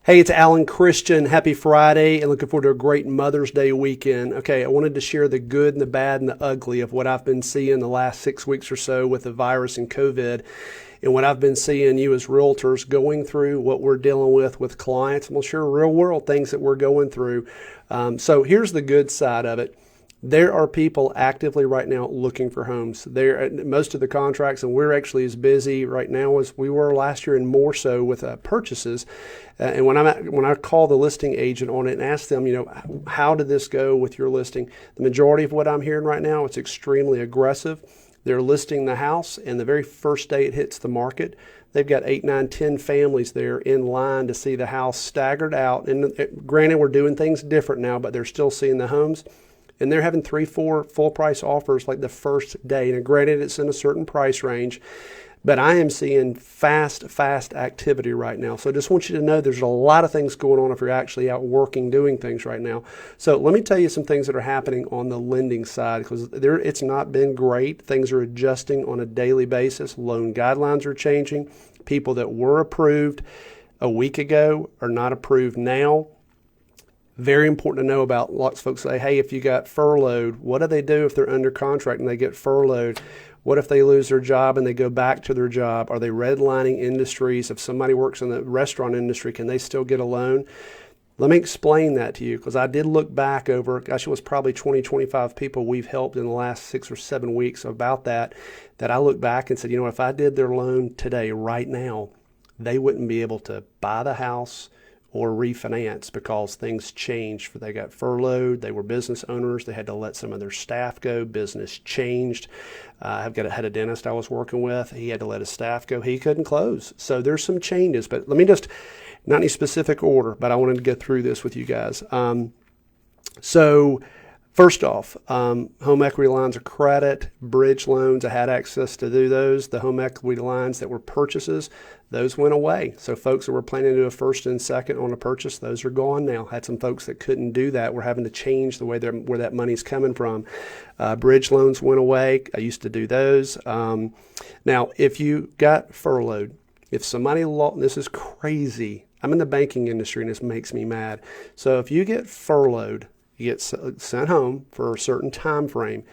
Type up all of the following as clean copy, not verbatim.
Hey, it's Alan Christian. Happy Friday and looking forward to a great Mother's Day weekend. Okay, I wanted to share the good and the bad and the ugly of what I've been seeing the last 6 weeks or so with the virus and COVID, and what I've been seeing you as realtors going through, what we're dealing with clients, and we'll share real world things that we're going through. So here's the good side of it. There are people actively right now looking for homes. There, most of the contracts, and we're actually as busy right now as we were last year, and more so with purchases. And when I call the listing agent on it and ask them, how did this go with your listing? The majority of what I'm hearing right now, it's extremely aggressive. They're listing the house, and the very first day it hits the market, they've got 8, 9, 10 families there in line to see the house staggered out. And granted, we're doing things different now, but they're still seeing the homes. And they're having 3, 4 full price offers like the first day. And granted, it's in a certain price range, but I am seeing fast activity right now. So I just want you to know there's a lot of things going on if you're actually out working, doing things right now. So let me tell you some things that are happening on the lending side, because it's not been great. Things are adjusting on a daily basis. Loan guidelines are changing. People that were approved a week ago are not approved now. Very important to know about. Lots of folks say, hey, if you got furloughed, what do they do if they're under contract and they get furloughed? What if they lose their job and they go back to their job? Are they redlining industries? If somebody works in the restaurant industry, can they still get a loan? Let me explain that to you, because I did look back over, it was probably 20, 25 people we've helped in the last 6 or 7 weeks about that I looked back and said, if I did their loan today, right now, they wouldn't be able to buy the house or refinance because things changed. They got furloughed. They were business owners. They had to let some of their staff go. Business changed. Had a dentist I was working with. He had to let his staff go. He couldn't close. So there's some changes. But let me just, not any specific order, but I wanted to go through this with you guys. So first off, home equity lines of credit, bridge loans, I had access to do those. The home equity lines that were purchases, those went away. So folks that were planning to do a first and second on a purchase, those are gone now. Had some folks that couldn't do that. We're having to change the way where that money's coming from. Bridge loans went away. I used to do those. Now, if you got furloughed, if somebody this is crazy. I'm in the banking industry and this makes me mad. So if you get furloughed, you get sent home for a certain time frame,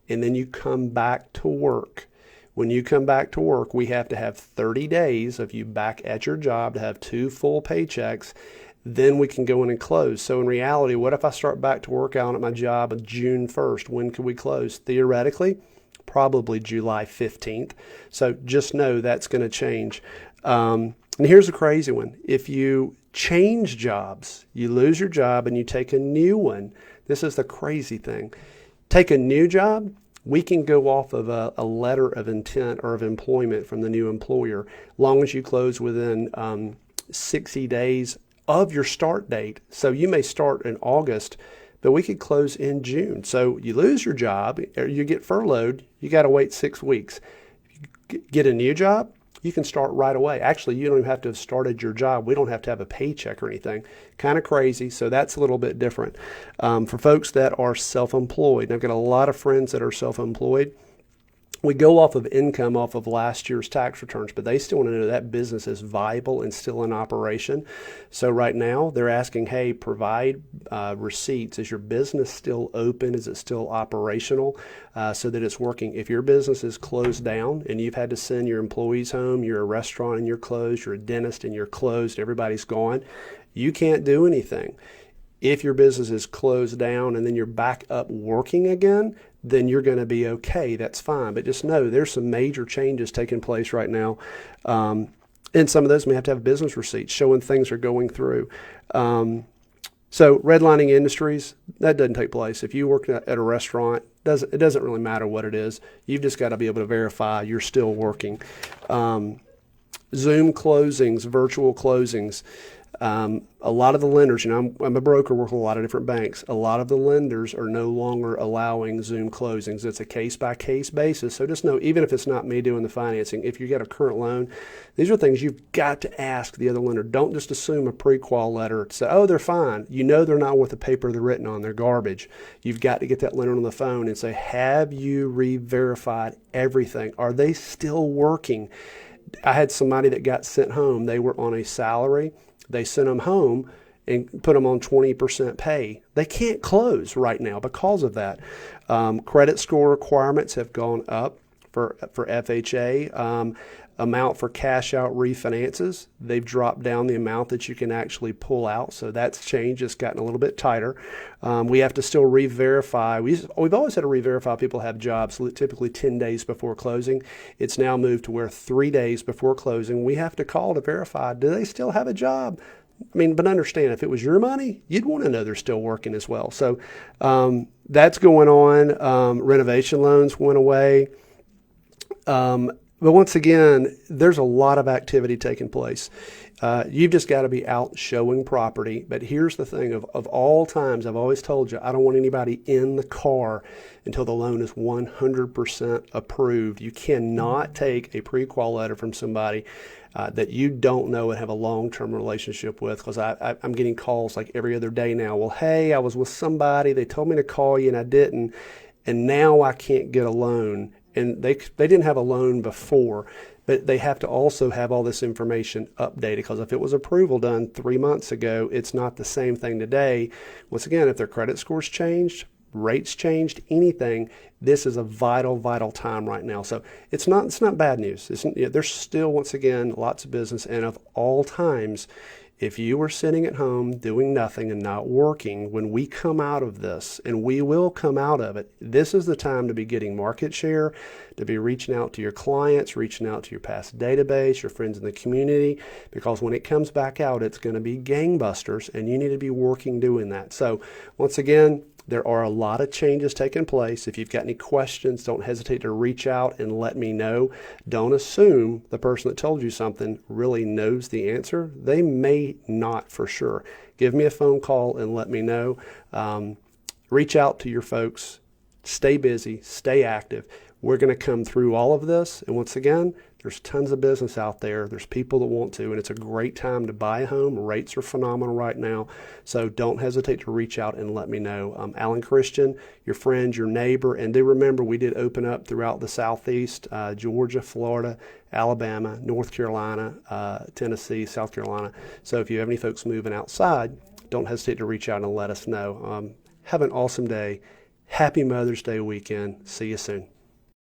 and then you come back to work. When you come back to work, we have to have 30 days of you back at your job to have 2 full paychecks. Then we can go in and close. So in reality, what if I start back to work out at my job on June 1st? When could we close? Theoretically, probably July 15th. So just know that's going to change. And here's a crazy one. If you change jobs, you lose your job and you take a new one. This is the crazy thing. Take a new job, we can go off of a letter of intent or of employment from the new employer, long as you close within 60 days of your start date. So you may start in August, but we could close in June. So you lose your job, or you get furloughed, you got to wait 6 weeks. Get a new job, you can start right away. Actually, you don't even have to have started your job. We don't have to have a paycheck or anything. Kind of crazy. So that's a little bit different. For folks that are self-employed, and I've got a lot of friends that are self-employed. We go off of income off of last year's tax returns, but they still want to know that business is viable and still in operation. So right now they're asking, hey, provide receipts. Is your business still open? Is it still operational so that it's working? If your business is closed down and you've had to send your employees home, you're a restaurant and you're closed, you're a dentist and you're closed, everybody's gone, you can't do anything. If your business is closed down and then you're back up working again, then you're going to be okay. That's fine. But just know there's some major changes taking place right now. And some of those may have to have business receipts showing things are going through. So redlining industries, that doesn't take place. If you work at a restaurant, it doesn't really matter what it is. You've just got to be able to verify you're still working. Zoom closings, virtual closings. A lot of the lenders, I'm a broker, work with a lot of different banks. A lot of the lenders are no longer allowing Zoom closings. It's a case-by-case basis. So just know, even if it's not me doing the financing, if you get a current loan, these are things you've got to ask the other lender. Don't just assume a pre-qual letter to say, oh, they're fine. You know they're not worth the paper they're written on. They're garbage. You've got to get that lender on the phone and say, have you re-verified everything? Are they still working? I had somebody that got sent home. They were on a salary. They sent them home and put them on 20% pay. They can't close right now because of that. Credit score requirements have gone up for FHA. Amount for cash out refinances, they've dropped down the amount that you can actually pull out. So that's changed. It's gotten a little bit tighter. We have to still re-verify. We've always had to re-verify people have jobs, typically 10 days before closing. It's now moved to where 3 days before closing, we have to call to verify, do they still have a job? I mean, but understand, if it was your money, you'd want to know they're still working as well. So that's going on. Renovation loans went away. But once again, there's a lot of activity taking place. You've just got to be out showing property. But here's the thing, of all times, I've always told you, I don't want anybody in the car until the loan is 100% approved. You cannot take a pre-qual letter from somebody that you don't know and have a long-term relationship with, because I'm getting calls like every other day now. Well, hey, I was with somebody, they told me to call you and I didn't, and now I can't get a loan. And they didn't have a loan before, but they have to also have all this information updated, because if it was approval done 3 months ago, it's not the same thing today. Once again, if their credit scores changed, rates changed, anything, this is a vital time right now. So it's not bad news. There's still, once again, lots of business. And of all times, if you were sitting at home doing nothing and not working, when we come out of this, and we will come out of it, this is the time to be getting market share, to be reaching out to your clients, reaching out to your past database, your friends in the community, because when it comes back out, it's going to be gangbusters, and you need to be working doing that. So once again, there are a lot of changes taking place. If you've got any questions, don't hesitate to reach out and let me know. Don't assume the person that told you something really knows the answer. They may not for sure. Give me a phone call and let me know. Reach out to your folks. Stay busy. Stay active. We're going to come through all of this. And once again, there's tons of business out there. There's people that want to, and it's a great time to buy a home. Rates are phenomenal right now. So don't hesitate to reach out and let me know. Alan Christian, your friend, your neighbor. And do remember, we did open up throughout the Southeast, Georgia, Florida, Alabama, North Carolina, Tennessee, South Carolina. So if you have any folks moving outside, don't hesitate to reach out and let us know. Have an awesome day. Happy Mother's Day weekend. See you soon.